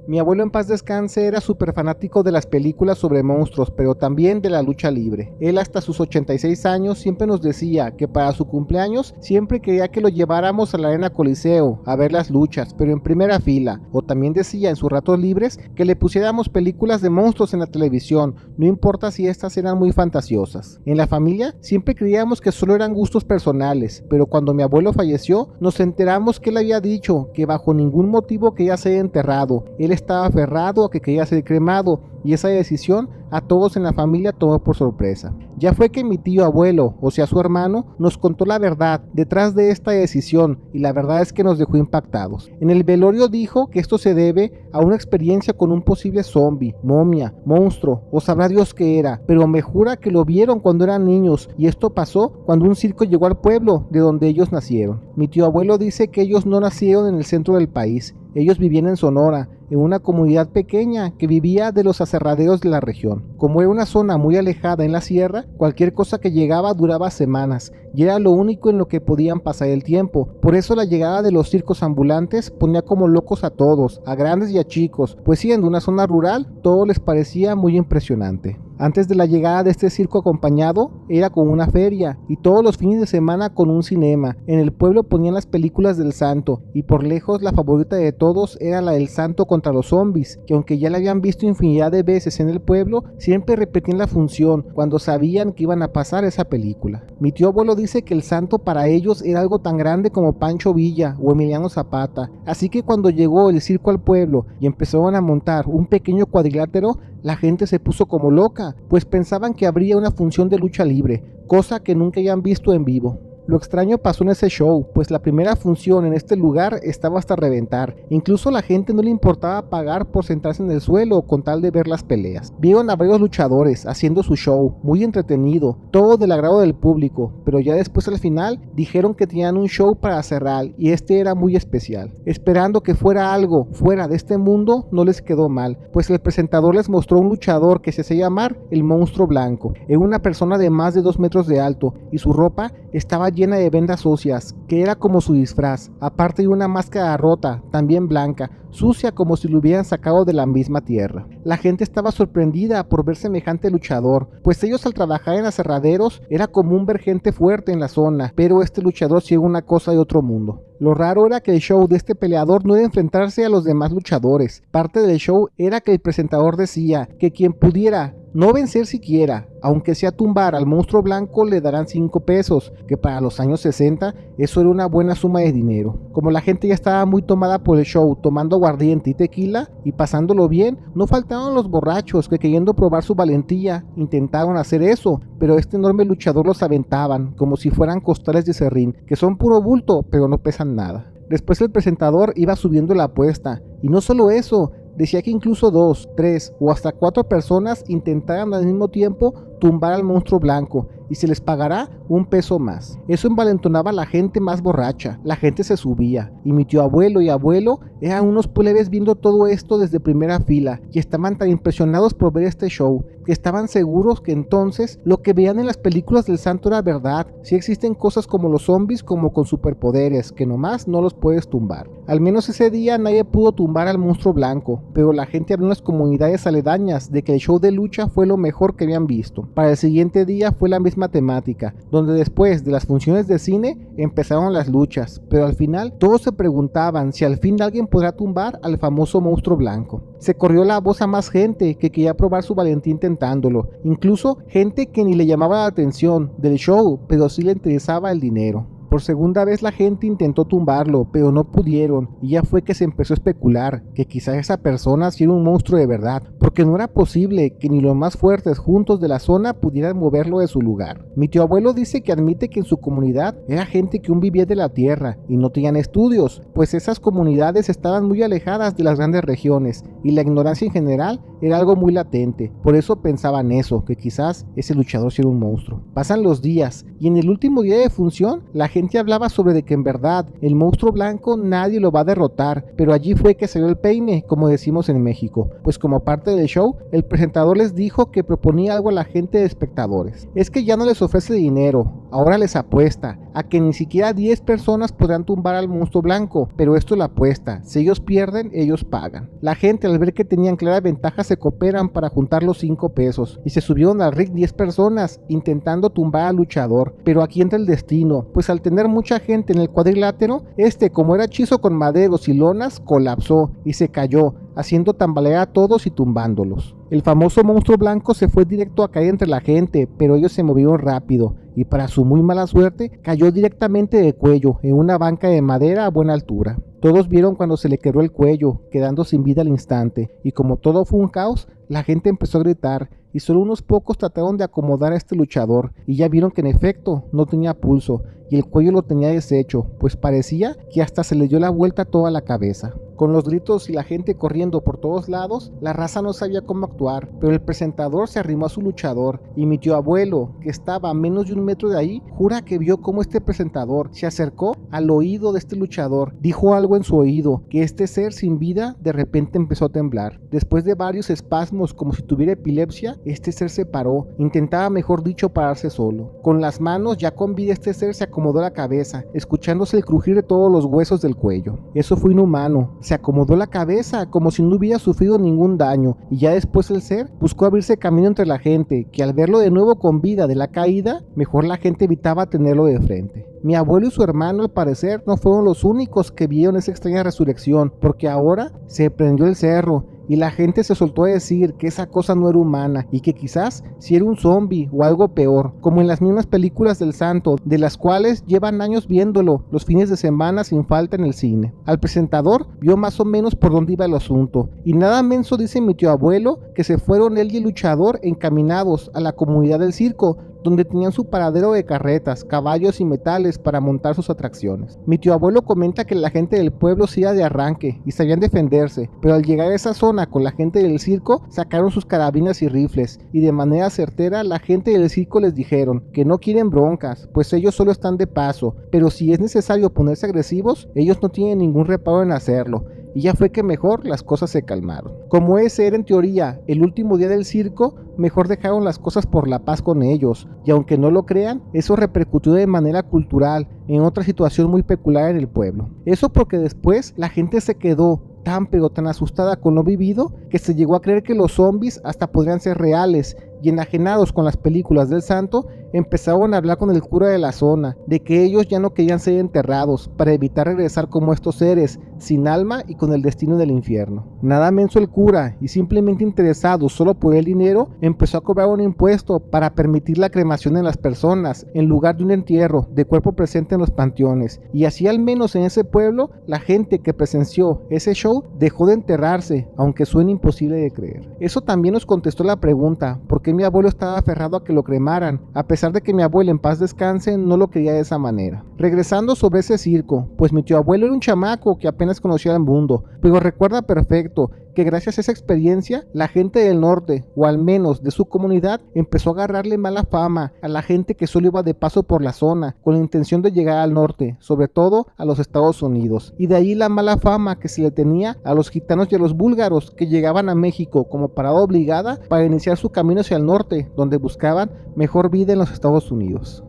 Mi abuelo en paz descanse era súper fanático de las películas sobre monstruos, pero también de la lucha libre. Él hasta sus 86 años siempre nos decía que para su cumpleaños siempre quería que lo lleváramos a la Arena Coliseo a ver las luchas, pero en primera fila. O también decía en sus ratos libres que le pusiéramos películas de monstruos en la televisión, no importa si estas eran muy fantasiosas. En la familia siempre creíamos que solo eran gustos personales, pero cuando mi abuelo falleció nos enteramos que él había dicho que bajo ningún motivo quería ser enterrado. Él estaba aferrado a que quería ser cremado y esa decisión a todos en la familia tomó por sorpresa. Ya fue que mi tío abuelo, o sea su hermano, nos contó la verdad detrás de esta decisión y la verdad es que nos dejó impactados. En el velorio dijo que esto se debe a una experiencia con un posible zombie, momia, monstruo o sabrá Dios qué era, pero me jura que lo vieron cuando eran niños y esto pasó cuando un circo llegó al pueblo de donde ellos nacieron. Mi tío abuelo dice que ellos no nacieron en el centro del país, ellos vivían en Sonora, en una comunidad pequeña que vivía de los aserraderos de la región. Como era una zona muy alejada en la sierra, cualquier cosa que llegaba duraba semanas y era lo único en lo que podían pasar el tiempo. Por eso la llegada de los circos ambulantes ponía como locos a todos, a grandes y a chicos, pues siendo una zona rural, todo les parecía muy impresionante. Antes de la llegada de este circo acompañado, era con una feria y todos los fines de semana con un cinema. En el pueblo ponían las películas del Santo y por lejos la favorita de todos era la del Santo contra los zombies, que aunque ya la habían visto infinidad de veces en el pueblo, siempre repetían la función cuando sabían que iban a pasar esa película. Mi tío abuelo dice que el Santo para ellos era algo tan grande como Pancho Villa o Emiliano Zapata, así que cuando llegó el circo al pueblo y empezaron a montar un pequeño cuadrilátero, la gente se puso como loca, pues pensaban que habría una función de lucha libre, cosa que nunca habían visto en vivo. Lo extraño pasó en ese show, pues la primera función en este lugar estaba hasta reventar. Incluso a la gente no le importaba pagar por sentarse en el suelo con tal de ver las peleas. Vieron a varios luchadores haciendo su show, muy entretenido, todo del agrado del público, pero ya después al final dijeron que tenían un show para cerrar y este era muy especial. Esperando que fuera algo fuera de este mundo, no les quedó mal, pues el presentador les mostró un luchador que se hacía llamar el Monstruo Blanco. Era una persona de más de 2 metros de alto y su ropa estaba llena de vendas óseas, que era como su disfraz, aparte de una máscara rota, también blanca, sucia como si lo hubieran sacado de la misma tierra. La gente estaba sorprendida por ver semejante luchador, pues ellos al trabajar en aserraderos era común ver gente fuerte en la zona, pero este luchador sí era una cosa de otro mundo. Lo raro era que el show de este peleador no era enfrentarse a los demás luchadores. Parte del show era que el presentador decía que quien pudiera no vencer siquiera, aunque sea tumbar al monstruo blanco, le darán 5 pesos, que para los años 60 eso era una buena suma de dinero. Como la gente ya estaba muy tomada por el show, tomando aguardiente y tequila y pasándolo bien, no faltaron los borrachos que queriendo probar su valentía intentaron hacer eso, pero este enorme luchador los aventaban como si fueran costales de serrín, que son puro bulto pero no pesan nada. Después el presentador iba subiendo la apuesta, y no solo eso, decía que incluso 2, 3 o hasta 4 personas intentaran al mismo tiempo tumbar al monstruo blanco y se les pagará 1 peso más. Eso envalentonaba a la gente más borracha, la gente se subía y mi tío abuelo y abuelo eran unos plebes viendo todo esto desde primera fila y estaban tan impresionados por ver este show que estaban seguros que entonces lo que veían en las películas del Santo era verdad. Si existen cosas como los zombies como con superpoderes que nomás no los puedes tumbar. Al menos ese día nadie pudo tumbar al monstruo blanco, pero la gente habló en las comunidades aledañas de que el show de lucha fue lo mejor que habían visto. Para el siguiente día fue la misma temática, donde después de las funciones de cine empezaron las luchas, pero al final todos se preguntaban si al fin alguien podrá tumbar al famoso monstruo blanco. Se corrió la voz a más gente que quería probar su valentía intentándolo, incluso gente que ni le llamaba la atención del show, pero sí le interesaba el dinero. Por segunda vez la gente intentó tumbarlo, pero no pudieron, y ya fue que se empezó a especular que quizás esa persona sí era un monstruo de verdad, porque no era posible que ni los más fuertes juntos de la zona pudieran moverlo de su lugar. Mi tío abuelo dice que admite que en su comunidad era gente que aún vivía de la tierra y no tenían estudios, pues esas comunidades estaban muy alejadas de las grandes regiones y la ignorancia en general era algo muy latente. Por eso pensaban eso, que quizás ese luchador sí era un monstruo. Pasan los días y en el último día de función la gente gente hablaba sobre de que en verdad el monstruo blanco nadie lo va a derrotar, pero allí fue que salió el peine, como decimos en México, pues como parte del show, el presentador les dijo que proponía algo a la gente de espectadores. Es que ya no les ofrece dinero, ahora les apuesta a que ni siquiera 10 personas podrán tumbar al monstruo blanco, pero esto es la apuesta, si ellos pierden, ellos pagan. La gente al ver que tenían clara ventaja se cooperan para juntar los 5 pesos y se subieron al ring 10 personas intentando tumbar al luchador, pero aquí entra el destino, pues al tener mucha gente en el cuadrilátero, como era hechizo con maderos y lonas, colapsó y se cayó, haciendo tambalear a todos y tumbándolos. El famoso monstruo blanco se fue directo a caer entre la gente, pero ellos se movieron rápido y para su muy mala suerte cayó directamente de cuello en una banca de madera a buena altura. Todos vieron cuando se le quebró el cuello, quedando sin vida al instante, y como todo fue un caos, la gente empezó a gritar y solo unos pocos trataron de acomodar a este luchador y ya vieron que en efecto no tenía pulso y el cuello lo tenía deshecho, pues parecía que hasta se le dio la vuelta a toda la cabeza. Con los gritos y la gente corriendo por todos lados, la raza no sabía cómo actuar, pero el presentador se arrimó a su luchador y mi tío abuelo, que estaba a menos de 1 metro de ahí, jura que vio cómo este presentador se acercó al oído de este luchador, dijo algo en su oído, que este ser sin vida de repente empezó a temblar. Después de varios espasmos como si tuviera epilepsia, este ser se paró, intentaba mejor dicho pararse solo. Con las manos ya con vida este ser se acomodó la cabeza, escuchándose el crujir de todos los huesos del cuello. Eso fue inhumano, se acomodó la cabeza como si no hubiera sufrido ningún daño y ya después el ser buscó abrirse camino entre la gente, que al verlo de nuevo con vida de la caída, mejor la gente evitaba tenerlo de frente. Mi abuelo y su hermano al parecer no fueron los únicos que vieron esa extraña resurrección, porque ahora se prendió el cerro y la gente se soltó a decir que esa cosa no era humana y que quizás si era un zombie o algo peor, como en las mismas películas del santo, de las cuales llevan años viéndolo los fines de semana sin falta en el cine. Al presentador vio más o menos por dónde iba el asunto y nada menso dice mi tío abuelo que se fueron él y el luchador encaminados a la comunidad del circo, donde tenían su paradero de carretas, caballos y metales para montar sus atracciones. Mi tío abuelo comenta que la gente del pueblo se iba de arranque y sabían defenderse, pero al llegar a esa zona con la gente del circo sacaron sus carabinas y rifles y de manera certera la gente del circo les dijeron que no quieren broncas, pues ellos solo están de paso, pero si es necesario ponerse agresivos, ellos no tienen ningún reparo en hacerlo. Y ya fue que mejor las cosas se calmaron. Como ese era en teoría el último día del circo, mejor dejaron las cosas por la paz con ellos, y aunque no lo crean, eso repercutió de manera cultural en otra situación muy peculiar en el pueblo. Eso porque después la gente se quedó tan pero tan asustada con lo vivido que se llegó a creer que los zombies hasta podrían ser reales, y enajenados con las películas del santo, empezaron a hablar con el cura de la zona, de que ellos ya no querían ser enterrados, para evitar regresar como estos seres, sin alma y con el destino del infierno. Nada menso el cura, y simplemente interesado solo por el dinero, empezó a cobrar un impuesto para permitir la cremación de las personas, en lugar de un entierro de cuerpo presente en los panteones, y así al menos en ese pueblo, la gente que presenció ese show dejó de enterrarse, aunque suene imposible de creer. Eso también nos contestó la pregunta, ¿por qué mi abuelo estaba aferrado a que lo cremaran? A pesar de que mi abuelo en paz descanse, no lo quería de esa manera. Regresando sobre ese circo, pues mi tío abuelo era un chamaco que apenas conocía el mundo, pero recuerda perfecto que gracias a esa experiencia, la gente del norte, o al menos de su comunidad, empezó a agarrarle mala fama a la gente que solo iba de paso por la zona, con la intención de llegar al norte, sobre todo a los Estados Unidos. Y de ahí la mala fama que se le tenía a los gitanos y a los búlgaros que llegaban a México como parada obligada para iniciar su camino hacia el norte, donde buscaban mejor vida en los Estados Unidos.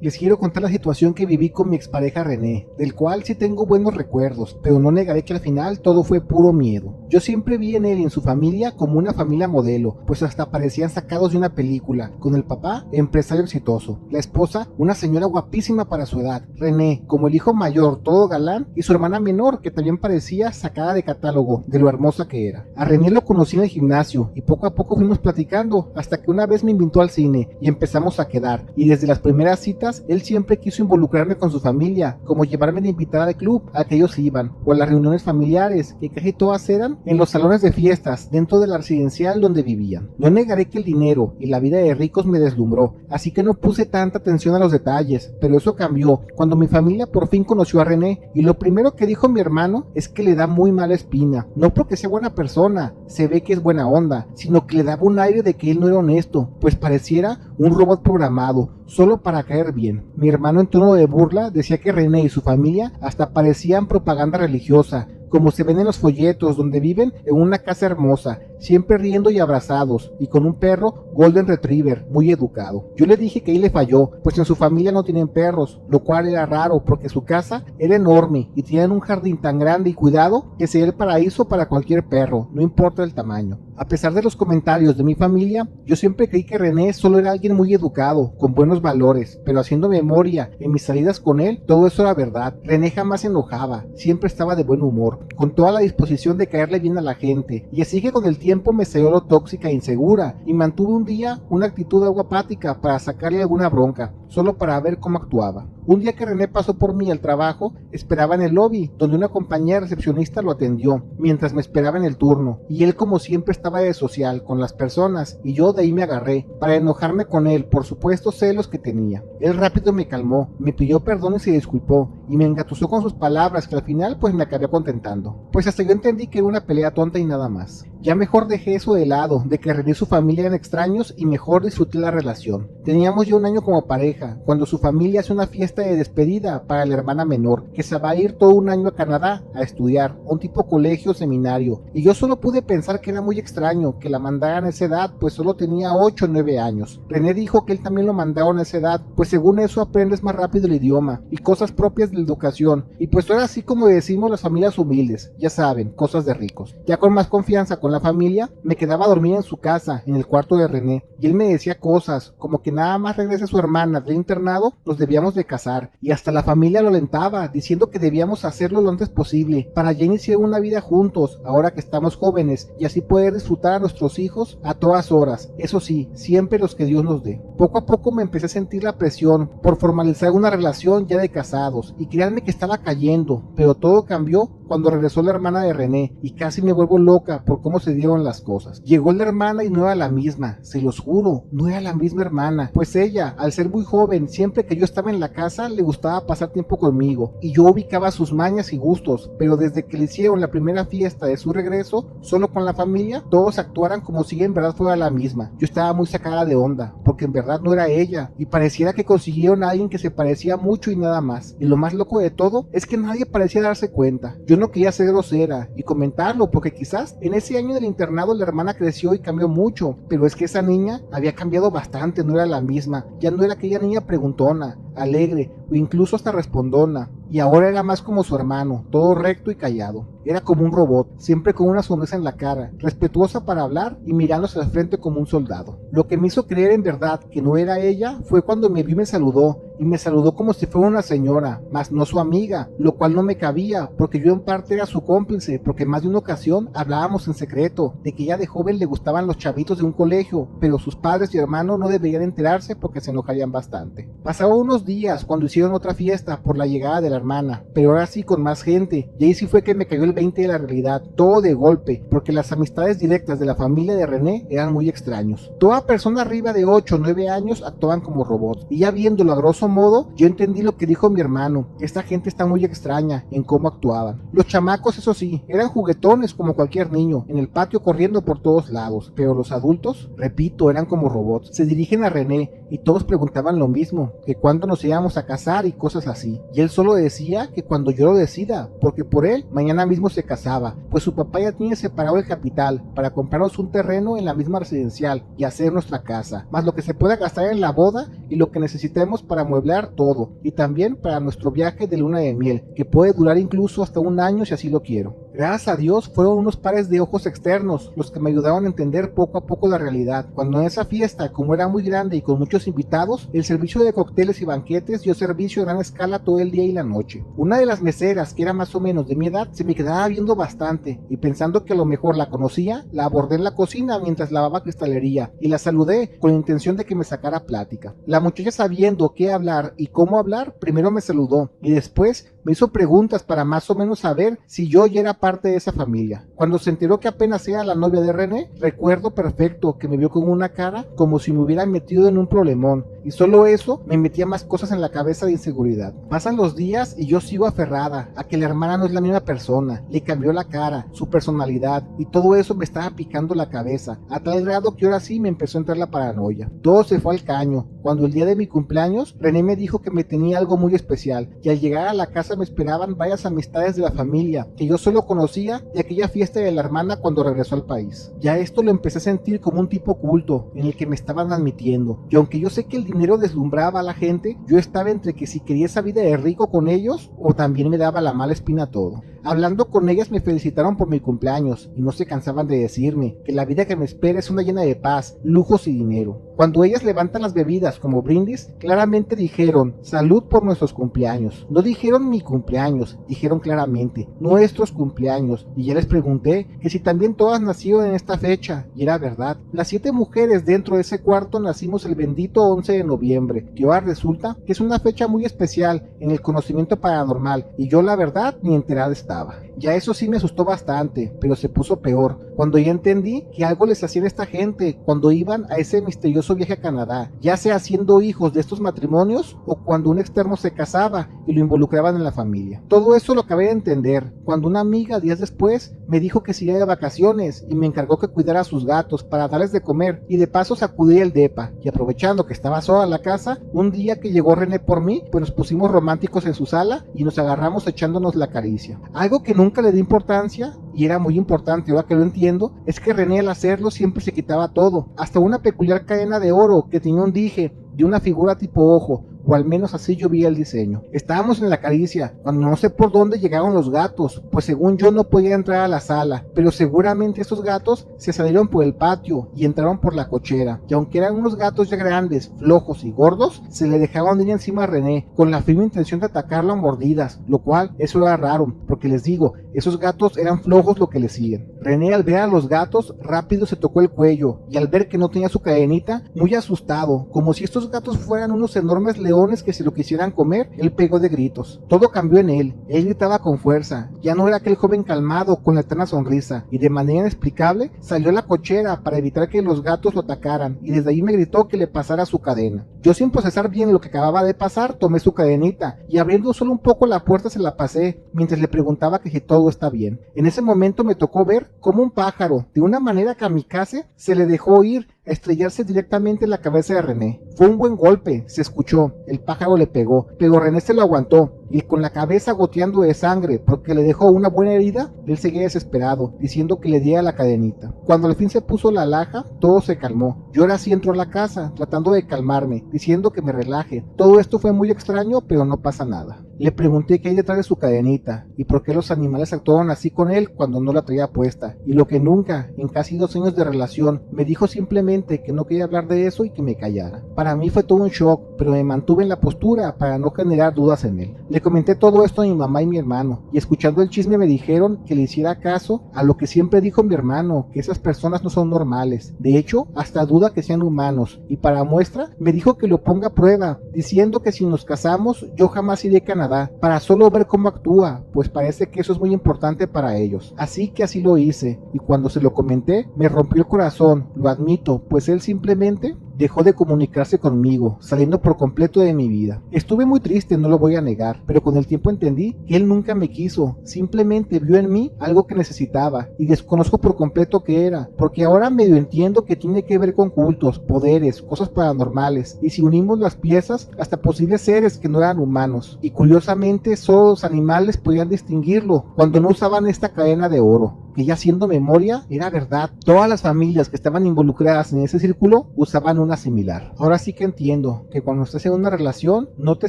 Les quiero contar la situación que viví con mi expareja René, del cual sí tengo buenos recuerdos, pero no negaré que al final todo fue puro miedo. Yo siempre vi en él y en su familia como una familia modelo, pues hasta parecían sacados de una película, con el papá, empresario exitoso, la esposa, una señora guapísima para su edad, René, como el hijo mayor, todo galán, y su hermana menor, que también parecía sacada de catálogo, de lo hermosa que era. A René lo conocí en el gimnasio, y poco a poco fuimos platicando, hasta que una vez me invitó al cine, y empezamos a quedar, y desde las primeras citas fiestas, él siempre quiso involucrarme con su familia, como llevarme de invitada al club al que ellos iban, o a las reuniones familiares, que casi todas eran en los salones de fiestas dentro de la residencial donde vivían. No negaré que el dinero y la vida de ricos me deslumbró, así que no puse tanta atención a los detalles, pero eso cambió cuando mi familia por fin conoció a René, y lo primero que dijo mi hermano es que le da muy mala espina, no porque sea buena persona, se ve que es buena onda, sino que le daba un aire de que él no era honesto, pues pareciera un robot programado, solo para caer bien. Mi hermano en tono de burla decía que René y su familia hasta parecían propaganda religiosa, como se ven en los folletos, donde viven en una casa hermosa, siempre riendo y abrazados, y con un perro Golden Retriever muy educado. Yo le dije que ahí le falló, pues en su familia no tienen perros, lo cual era raro porque su casa era enorme y tenían un jardín tan grande y cuidado que sería el paraíso para cualquier perro, no importa el tamaño. A pesar de los comentarios de mi familia, yo siempre creí que René solo era alguien muy educado, con buenos valores, pero haciendo memoria en mis salidas con él, todo eso era verdad. René jamás se enojaba, siempre estaba de buen humor, con toda la disposición de caerle bien a la gente, y así que con el tiempo me salió lo tóxica e insegura, y mantuve un día una actitud algo apática para sacarle alguna bronca, solo para ver cómo actuaba. Un día que René pasó por mí al trabajo, esperaba en el lobby, donde una compañera recepcionista lo atendió, mientras me esperaba en el turno, y él como siempre estaba de social con las personas, y yo de ahí me agarré, para enojarme con él, por supuestos celos que tenía. Él rápido me calmó, me pidió perdón y se disculpó, y me engatusó con sus palabras que al final pues me acabé contentando. Pues hasta yo entendí que era una pelea tonta y nada más. Ya mejor dejé eso de lado, de que René y su familia eran extraños, y mejor disfruté la relación. Teníamos ya un año como pareja, cuando su familia hace una fiesta de despedida para la hermana menor, que se va a ir todo un año a Canadá a estudiar, un tipo colegio seminario, y yo solo pude pensar que era muy extraño que la mandaran a esa edad, pues solo tenía 8 o 9 años. René dijo que él también lo mandaron a esa edad, pues según eso aprendes más rápido el idioma, y cosas propias de la educación, y pues era así como decimos las familias humildes, ya saben, cosas de ricos. Ya con más confianza con la familia, me quedaba a dormir en su casa, en el cuarto de René, y él me decía cosas, como que nada más regrese su hermana del internado, nos debíamos de casar, y hasta la familia lo alentaba, diciendo que debíamos hacerlo lo antes posible, para ya iniciar una vida juntos, ahora que estamos jóvenes, y así poder disfrutar a nuestros hijos a todas horas, eso sí, siempre los que Dios nos dé. Poco a poco me empecé a sentir la presión por formalizar una relación ya de casados, y créanme que estaba cayendo, pero todo cambió cuando regresó la hermana de René, y casi me vuelvo loca por cómo se dieron las cosas. Llegó la hermana y no era la misma, se los juro, no era la misma hermana, pues ella, al ser muy joven, siempre que yo estaba en la casa, le gustaba pasar tiempo conmigo, y yo ubicaba sus mañas y gustos, pero desde que le hicieron la primera fiesta de su regreso, solo con la familia, todos actuaran como si en verdad fuera la misma. Yo estaba muy sacada de onda, porque en verdad no era ella, y pareciera que consiguieron a alguien que se parecía mucho y nada más, y lo más loco de todo, es que nadie parecía darse cuenta. Yo no quería ser grosera y comentarlo, porque quizás en ese año del internado la hermana creció y cambió mucho, pero es que esa niña había cambiado bastante, no era la misma, ya no era aquella niña preguntona, alegre o incluso hasta respondona, y ahora era más como su hermano, todo recto y callado. Era como un robot, siempre con una sonrisa en la cara, respetuosa para hablar y mirándose al frente como un soldado. Lo que me hizo creer en verdad que no era ella fue cuando me vio y me saludó, y me saludó como si fuera una señora, mas no su amiga, lo cual no me cabía, porque yo en parte era su cómplice, porque más de una ocasión hablábamos en secreto, de que ella de joven le gustaban los chavitos de un colegio, pero sus padres y hermanos no deberían enterarse porque se enojarían bastante. Pasaron unos días cuando hicieron otra fiesta por la llegada de la hermana, pero ahora sí con más gente, y ahí sí fue que me cayó el 20 de la realidad, todo de golpe, porque las amistades directas de la familia de René eran muy extraños. Toda persona arriba de 8 o 9 años actuaban como robots, y ya viéndolo a grosso modo, yo entendí lo que dijo mi hermano, que esta gente está muy extraña en cómo actuaban. Los chamacos, eso sí, eran juguetones como cualquier niño, en el patio corriendo por todos lados, pero los adultos, repito, eran como robots. Se dirigen a René, y todos preguntaban lo mismo, que cuándo nos íbamos a casar y cosas así, y él solo decía que cuando yo lo decida, porque por él, mañana mismo se casaba, pues su papá ya tiene separado el capital para comprarnos un terreno en la misma residencial y hacer nuestra casa, más lo que se pueda gastar en la boda y lo que necesitemos para amueblar todo, y también para nuestro viaje de luna de miel, que puede durar incluso hasta un año si así lo quiero. Gracias a Dios fueron unos pares de ojos externos los que me ayudaron a entender poco a poco la realidad. Cuando en esa fiesta, como era muy grande y con muchos invitados, el servicio de cócteles y banquetes dio servicio a gran escala todo el día y la noche. Una de las meseras, que era más o menos de mi edad, se me quedaba viendo bastante y pensando que a lo mejor la conocía, la abordé en la cocina mientras lavaba cristalería y la saludé con la intención de que me sacara plática. La muchacha, sabiendo qué hablar y cómo hablar, primero me saludó y después me hizo preguntas para más o menos saber si yo ya era parte de esa familia. Cuando se enteró que apenas era la novia de René, recuerdo perfecto que me vio con una cara como si me hubiera metido en un problemón, y solo eso me metía más cosas en la cabeza de inseguridad. Pasan los días y yo sigo aferrada a que la hermana no es la misma persona, le cambió la cara, su personalidad, y todo eso me estaba picando la cabeza, a tal grado que ahora sí me empezó a entrar la paranoia. Todo se fue al caño cuando el día de mi cumpleaños René me dijo que me tenía algo muy especial, y al llegar a la casa me esperaban varias amistades de la familia que yo solo conocía de aquella fiesta de la hermana cuando regresó al país. Ya esto lo empecé a sentir como un tipo culto en el que me estaban admitiendo, y aunque yo sé que el dinero deslumbraba a la gente, yo estaba entre que si quería esa vida de rico con ellos o también me daba la mala espina todo. Hablando con ellas me felicitaron por mi cumpleaños y no se cansaban de decirme que la vida que me espera es una llena de paz, lujos y dinero. Cuando ellas levantan las bebidas como brindis, claramente dijeron salud por nuestros cumpleaños. No dijeron mi cumpleaños, dijeron claramente nuestros cumpleaños, y ya les pregunté que si también todas nacieron en esta fecha, y era verdad. Las 7 mujeres dentro de ese cuarto nacimos el bendito 11 de noviembre, que ahora resulta que es una fecha muy especial en el conocimiento paranormal, y yo la verdad ni enterada estaba. Ya eso sí me asustó bastante, pero se puso peor cuando ya entendí que algo les hacía a esta gente cuando iban a ese misterioso viaje a Canadá, ya sea siendo hijos de estos matrimonios o cuando un externo se casaba y lo involucraban en la familia. Todo eso lo acabé de entender cuando una amiga días después me dijo que se iba de vacaciones y me encargó que cuidara a sus gatos para darles de comer y de paso sacudí el depa, y aprovechando que estaba sola la casa, un día que llegó René por mí, pues nos pusimos románticos en su sala y nos agarramos echándonos la caricia. Algo que nunca le di importancia, y era muy importante ahora que lo entiendo, es que René al hacerlo siempre se quitaba todo, hasta una peculiar cadena de oro que tenía un dije de una figura tipo ojo, o al menos así yo vi el diseño. Estábamos en la caricia cuando no sé por dónde llegaron los gatos, pues según yo no podía entrar a la sala, pero seguramente esos gatos se salieron por el patio y entraron por la cochera, y aunque eran unos gatos ya grandes, flojos y gordos, se le dejaban ir encima a René con la firme intención de atacarlo a mordidas, lo cual eso era raro, porque les digo, esos gatos eran flojos lo que le siguen. René, al ver a los gatos, rápido se tocó el cuello, y al ver que no tenía su cadenita, muy asustado, como si estos gatos fueran unos enormes leones que si lo quisieran comer, él pegó de gritos. Todo cambió en él gritaba con fuerza, ya no era aquel joven calmado con la eterna sonrisa, y de manera inexplicable salió a la cochera para evitar que los gatos lo atacaran, y desde ahí me gritó que le pasara su cadena. Yo, sin procesar bien lo que acababa de pasar, tomé su cadenita, y abriendo solo un poco la puerta se la pasé, mientras le preguntaba que si todo está bien. En ese momento me tocó ver cómo un pájaro, de una manera kamikaze, se le dejó ir a estrellarse directamente en la cabeza de René. Fue un buen golpe, se escuchó, el pájaro le pegó, pero René se lo aguantó, y con la cabeza goteando de sangre porque le dejó una buena herida, él seguía desesperado, diciendo que le diera la cadenita. Cuando al fin se puso la alhaja, todo se calmó. Yo ahora sí entro a la casa, tratando de calmarme, diciendo que me relaje. Todo esto fue muy extraño, pero no pasa nada. Le pregunté qué hay detrás de su cadenita, y por qué los animales actuaron así con él cuando no la traía puesta, y lo que nunca, en casi 2 años de relación, me dijo simplemente que no quería hablar de eso y que me callara. Para mí fue todo un shock, pero me mantuve en la postura para no generar dudas en él. Le comenté todo esto a mi mamá y mi hermano, y escuchando el chisme me dijeron que le hiciera caso a lo que siempre dijo mi hermano, que esas personas no son normales. De hecho, hasta duda que sean humanos, y para muestra, me dijo que lo ponga a prueba, diciendo que si nos casamos, yo jamás iré a Canadá, para solo ver cómo actúa, pues parece que eso es muy importante para ellos. Así que así lo hice, y cuando se lo comenté, me rompió el corazón, lo admito, pues él simplemente dejó de comunicarse conmigo, saliendo por completo de mi vida. Estuve muy triste, no lo voy a negar, pero con el tiempo entendí que él nunca me quiso, simplemente vio en mí algo que necesitaba, y desconozco por completo qué era, porque ahora medio entiendo que tiene que ver con cultos, poderes, cosas paranormales, y si unimos las piezas, hasta posibles seres que no eran humanos, y curiosamente solo los animales podían distinguirlo cuando no usaban esta cadena de oro, que ya haciendo memoria, era verdad. Todas las familias que estaban involucradas en ese círculo usaban una similar. Ahora sí que entiendo que cuando estés en una relación no te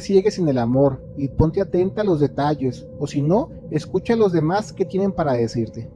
ciegues en el amor y ponte atenta a los detalles, o si no, escucha a los demás que tienen para decirte.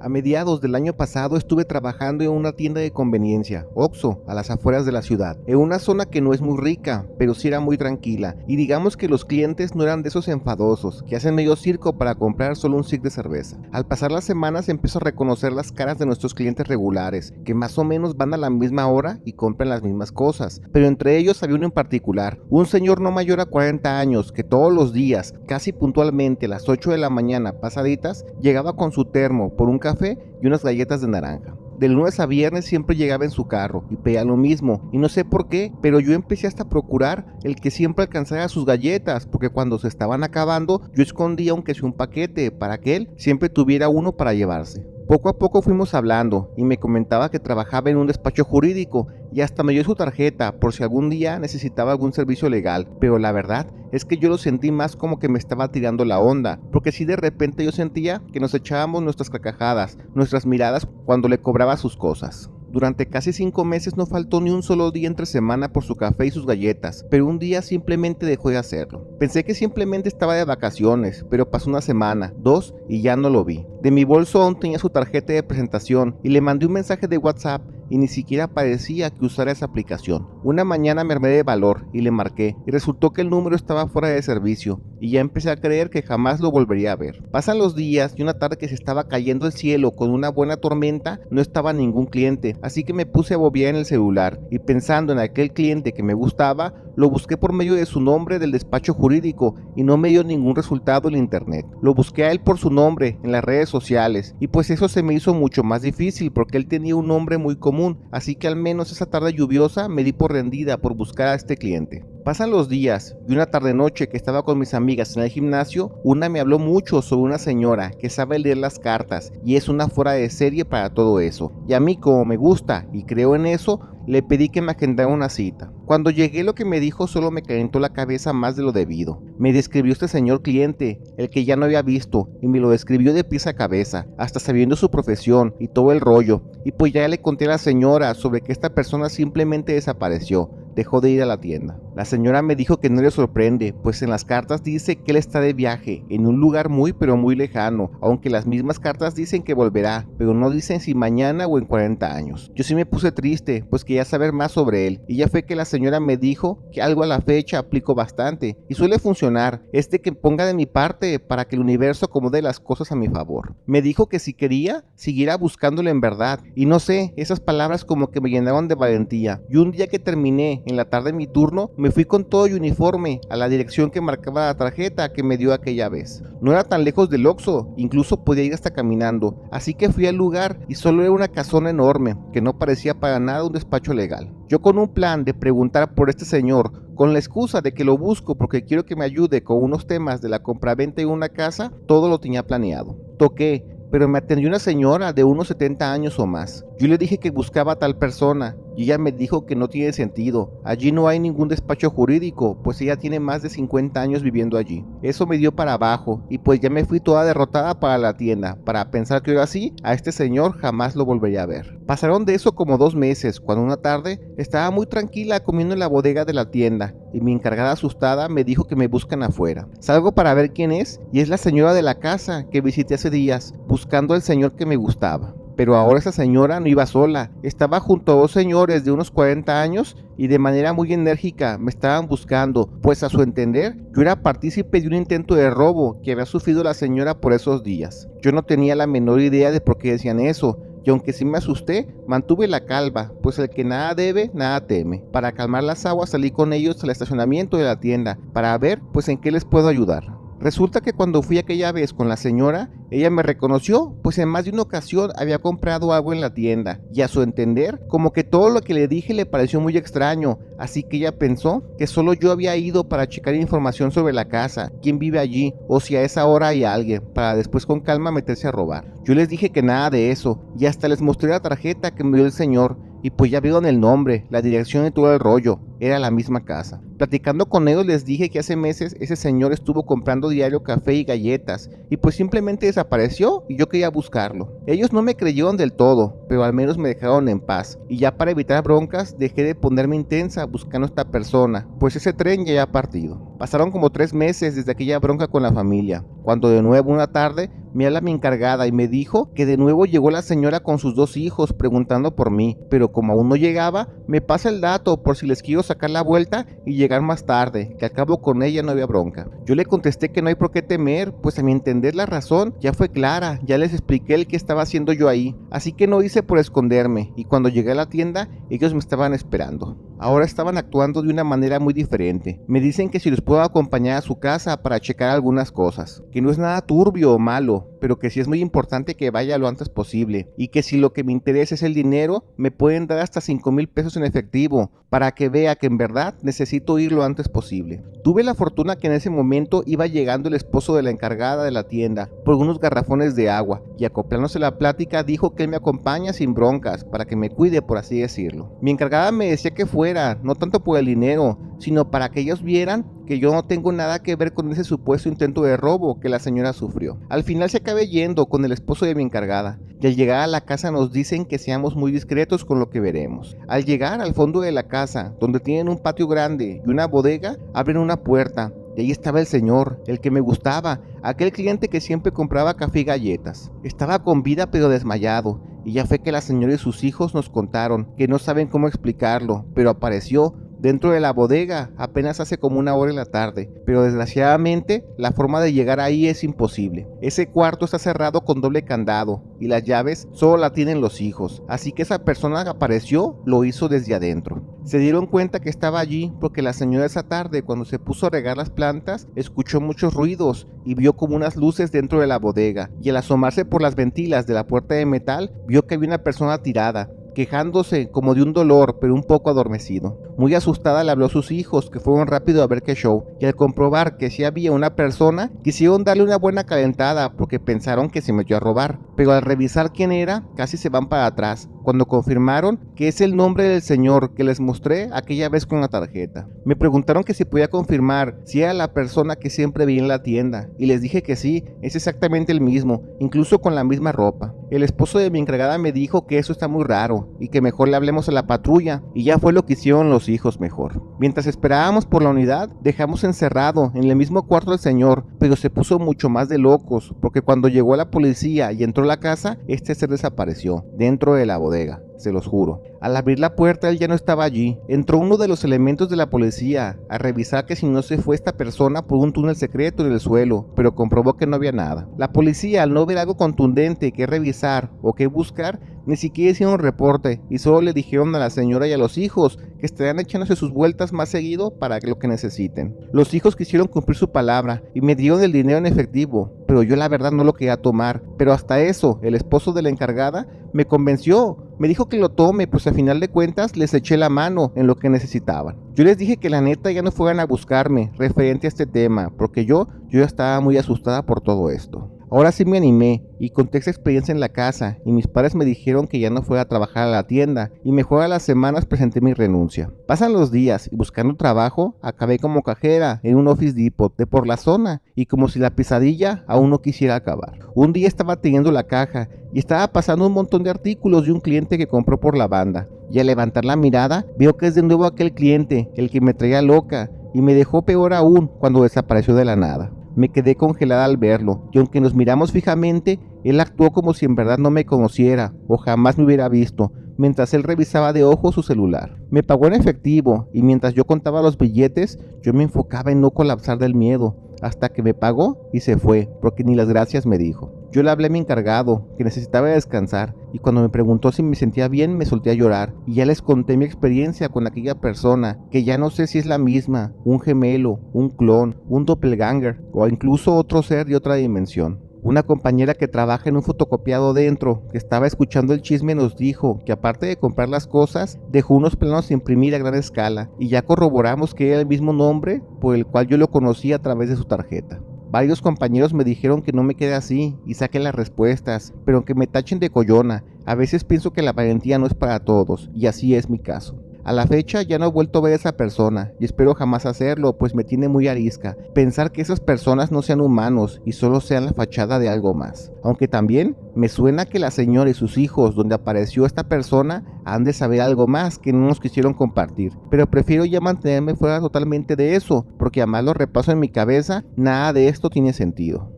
A mediados del año pasado estuve trabajando en una tienda de conveniencia, Oxxo, a las afueras de la ciudad, en una zona que no es muy rica, pero sí era muy tranquila, y digamos que los clientes no eran de esos enfadosos, que hacen medio circo para comprar solo un stick de cerveza. Al pasar las semanas empiezo a reconocer las caras de nuestros clientes regulares, que más o menos van a la misma hora y compran las mismas cosas, pero entre ellos había uno en particular, un señor no mayor a 40 años, que todos los días, casi puntualmente a las 8 de la mañana pasaditas, llegaba con su termo por un café y unas galletas de naranja. De lunes a viernes siempre llegaba en su carro y pedía lo mismo, y no sé por qué, pero yo empecé hasta a procurar el que siempre alcanzara sus galletas, porque cuando se estaban acabando yo escondía aunque sea un paquete para que él siempre tuviera uno para llevarse. Poco a poco fuimos hablando y me comentaba que trabajaba en un despacho jurídico y hasta me dio su tarjeta por si algún día necesitaba algún servicio legal, pero la verdad es que yo lo sentí más como que me estaba tirando la onda, porque si de repente yo sentía que nos echábamos nuestras carcajadas, nuestras miradas cuando le cobraba sus cosas. Durante casi 5 meses no faltó ni un solo día entre semana por su café y sus galletas, pero un día simplemente dejó de hacerlo. Pensé que simplemente estaba de vacaciones, pero pasó una semana, dos y ya no lo vi. De mi bolso aún tenía su tarjeta de presentación y le mandé un mensaje de WhatsApp y ni siquiera parecía que usara esa aplicación. Una mañana me armé de valor y le marqué y resultó que el número estaba fuera de servicio y ya empecé a creer que jamás lo volvería a ver. Pasan los días y una tarde que se estaba cayendo el cielo con una buena tormenta no estaba ningún cliente, así que me puse a bobear en el celular y pensando en aquel cliente que me gustaba, lo busqué por medio de su nombre del despacho jurídico y no me dio ningún resultado en internet. Lo busqué a él por su nombre en las redes sociales y pues eso se me hizo mucho más difícil porque él tenía un nombre muy común, así que al menos esa tarde lluviosa me di por rendida por buscar a este cliente. Pasan los días y una tarde noche que estaba con mis amigas en el gimnasio, una me habló mucho sobre una señora que sabe leer las cartas y es una fuera de serie para todo eso. Y a mí, como me gusta y creo en eso, le pedí que me agendara una cita. Cuando llegué, lo que me dijo solo me calentó la cabeza más de lo debido. Me describió este señor cliente, el que ya no había visto, y me lo describió de pies a cabeza, hasta sabiendo su profesión y todo el rollo. Y pues ya le conté a la señora sobre que esta persona simplemente desapareció. Dejó de ir a la tienda. La señora me dijo que no le sorprende, pues en las cartas dice que él está de viaje, en un lugar muy pero muy lejano, aunque las mismas cartas dicen que volverá, pero no dicen si mañana o en 40 años. Yo sí me puse triste, pues quería saber más sobre él, y ya fue que la señora me dijo que algo a la fecha aplico bastante, y suele funcionar, que ponga de mi parte para que el universo acomode las cosas a mi favor. Me dijo que si quería, siguiera buscándolo en verdad, y no sé, esas palabras como que me llenaron de valentía, y un día que terminé en la tarde de mi turno, me fui con todo y uniforme a la dirección que marcaba la tarjeta que me dio aquella vez. No era tan lejos del Oxxo, incluso podía ir hasta caminando, así que fui al lugar y solo era una casona enorme que no parecía para nada un despacho legal. Yo con un plan de preguntar por este señor, con la excusa de que lo busco porque quiero que me ayude con unos temas de la compraventa de una casa, todo lo tenía planeado. Toqué, pero me atendió una señora de unos 70 años o más. Yo le dije que buscaba a tal persona y ella me dijo que no tiene sentido. Allí no hay ningún despacho jurídico, pues ella tiene más de 50 años viviendo allí. Eso me dio para abajo y pues ya me fui toda derrotada para la tienda, para pensar que ahora sí, a este señor jamás lo volvería a ver. Pasaron de eso como 2 meses, cuando una tarde estaba muy tranquila comiendo en la bodega de la tienda y mi encargada asustada me dijo que me buscan afuera. Salgo para ver quién es y es la señora de la casa que visité hace días, buscando al señor que me gustaba. Pero ahora esa señora no iba sola, estaba junto a 2 señores de unos 40 años y de manera muy enérgica me estaban buscando, pues a su entender yo era partícipe de un intento de robo que había sufrido la señora por esos días. Yo no tenía la menor idea de por qué decían eso, y aunque sí me asusté, mantuve la calma, pues el que nada debe, nada teme. Para calmar las aguas salí con ellos al estacionamiento de la tienda, para ver pues en qué les puedo ayudar. Resulta que cuando fui aquella vez con la señora, ella me reconoció, pues en más de una ocasión había comprado algo en la tienda, y a su entender, como que todo lo que le dije le pareció muy extraño, así que ella pensó que solo yo había ido para checar información sobre la casa, quién vive allí, o si a esa hora hay alguien, para después con calma meterse a robar. Yo les dije que nada de eso, y hasta les mostré la tarjeta que me dio el señor, y pues ya vieron el nombre, la dirección y todo el rollo. era la misma casa. Platicando con ellos les dije que hace meses ese señor estuvo comprando diario café y galletas y pues simplemente desapareció y yo quería buscarlo. Ellos no me creyeron del todo, pero al menos me dejaron en paz y ya para evitar broncas dejé de ponerme intensa buscando a esta persona, pues ese tren ya había partido. Pasaron como 3 meses desde aquella bronca con la familia, cuando de nuevo una tarde me habla mi encargada y me dijo que de nuevo llegó la señora con sus 2 hijos preguntando por mí, pero como aún no llegaba, me pasa el dato por si les quiero sacar la vuelta y llegar más tarde, que al cabo con ella no había bronca. Yo le contesté que no hay por qué temer, pues a mi entender la razón ya fue clara, ya les expliqué el que estaba haciendo yo ahí, así que no hice por esconderme y cuando llegué a la tienda ellos me estaban esperando. Ahora estaban actuando de una manera muy diferente. Me dicen que si los puedo acompañar a su casa para checar algunas cosas, que no es nada turbio o malo, pero que sí es muy importante que vaya lo antes posible y que si lo que me interesa es el dinero, me pueden dar hasta 5,000 pesos en efectivo para que vea que en verdad necesito ir lo antes posible. Tuve la fortuna que en ese momento iba llegando el esposo de la encargada de la tienda por unos garrafones de agua y acoplándose la plática dijo que él me acompaña sin broncas para que me cuide, por así decirlo. Mi encargada me decía que fuera, no tanto por el dinero, sino para que ellos vieran que yo no tengo nada que ver con ese supuesto intento de robo que la señora sufrió. Al final se acabé yendo con el esposo de mi encargada y al llegar a la casa nos dicen que seamos muy discretos con lo que veremos. Al llegar al fondo de la casa, donde tienen un patio grande y una bodega, abren una puerta y ahí estaba el señor, el que me gustaba, aquel cliente que siempre compraba café y galletas. Estaba con vida pero desmayado y ya fue que la señora y sus hijos nos contaron que no saben cómo explicarlo, pero apareció dentro de la bodega apenas hace como 1 hora en la tarde, pero desgraciadamente la forma de llegar ahí es imposible. Ese cuarto está cerrado con doble candado y las llaves solo la tienen los hijos, así que esa persona que apareció lo hizo desde adentro. Se dieron cuenta que estaba allí porque la señora esa tarde, cuando se puso a regar las plantas, escuchó muchos ruidos y vio como unas luces dentro de la bodega, y al asomarse por las ventilas de la puerta de metal vio que había una persona tirada, quejándose como de un dolor, pero un poco adormecido. Muy asustada le habló a sus hijos, que fueron rápido a ver qué show, y al comprobar que sí había una persona, quisieron darle una buena calentada porque pensaron que se metió a robar, pero al revisar quién era, casi se van para atrás, cuando confirmaron que es el nombre del señor que les mostré aquella vez con la tarjeta. Me preguntaron que si podía confirmar si era la persona que siempre vi en la tienda, y les dije que sí, es exactamente el mismo, incluso con la misma ropa. El esposo de mi encargada me dijo que eso está muy raro, y que mejor le hablemos a la patrulla, y ya fue lo que hicieron los hijos mejor. Mientras esperábamos por la unidad, dejamos encerrado en el mismo cuarto al señor, pero se puso mucho más de locos, porque cuando llegó la policía y entró a la casa, este ser desapareció, dentro de la bodega. Se los juro. Al abrir la puerta él ya no estaba allí. Entró uno de los elementos de la policía a revisar que si no se fue esta persona por un túnel secreto en el suelo, pero comprobó que no había nada. La policía, al no ver algo contundente que revisar o que buscar, ni siquiera hicieron un reporte y solo le dijeron a la señora y a los hijos que estarían echándose sus vueltas más seguido para lo que necesiten. Los hijos quisieron cumplir su palabra y me dieron el dinero en efectivo, pero yo la verdad no lo quería tomar. Pero hasta eso, el esposo de la encargada me convenció. Me dijo que lo tome, pues a final de cuentas les eché la mano en lo que necesitaban. Yo les dije que la neta ya no fueran a buscarme referente a este tema, porque yo ya estaba muy asustada por todo esto. Ahora sí me animé y conté esa experiencia en la casa y mis padres me dijeron que ya no fuera a trabajar a la tienda y mejor a las semanas presenté mi renuncia. Pasan los días y buscando trabajo acabé como cajera en un Office Depot de por la zona y como si la pesadilla aún no quisiera acabar. Un día estaba teniendo la caja y estaba pasando un montón de artículos de un cliente que compró por la banda y al levantar la mirada veo que es de nuevo aquel cliente, el que me traía loca y me dejó peor aún cuando desapareció de la nada. Me quedé congelada al verlo, y aunque nos miramos fijamente, él actuó como si en verdad no me conociera o jamás me hubiera visto, mientras él revisaba de ojo su celular. Me pagó en efectivo, y mientras yo contaba los billetes, yo me enfocaba en no colapsar del miedo, hasta que me pagó y se fue, porque ni las gracias me dijo. Yo le hablé a mi encargado, que necesitaba descansar, y cuando me preguntó si me sentía bien, me solté a llorar, y ya les conté mi experiencia con aquella persona, que ya no sé si es la misma, un gemelo, un clon, un doppelganger, o incluso otro ser de otra dimensión. Una compañera que trabaja en un fotocopiado dentro, que estaba escuchando el chisme, nos dijo que aparte de comprar las cosas, dejó unos planos a imprimir a gran escala, y ya corroboramos que era el mismo nombre por el cual yo lo conocí a través de su tarjeta. Varios compañeros me dijeron que no me quede así y saque las respuestas, pero aunque me tachen de coyona, a veces pienso que la valentía no es para todos, y así es mi caso. A la fecha ya no he vuelto a ver a esa persona y espero jamás hacerlo, pues me tiene muy arisca pensar que esas personas no sean humanos y solo sean la fachada de algo más. Aunque también me suena que la señora y sus hijos donde apareció esta persona han de saber algo más que no nos quisieron compartir, pero prefiero ya mantenerme fuera totalmente de eso, porque a más lo repaso en mi cabeza, nada de esto tiene sentido.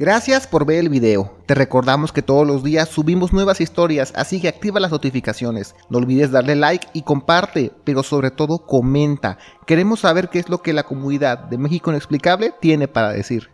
Gracias por ver el video. Te recordamos que todos los días subimos nuevas historias, así que activa las notificaciones. No olvides darle like y comparte, pero sobre todo comenta. Queremos saber qué es lo que la comunidad de México Inexplicable tiene para decir.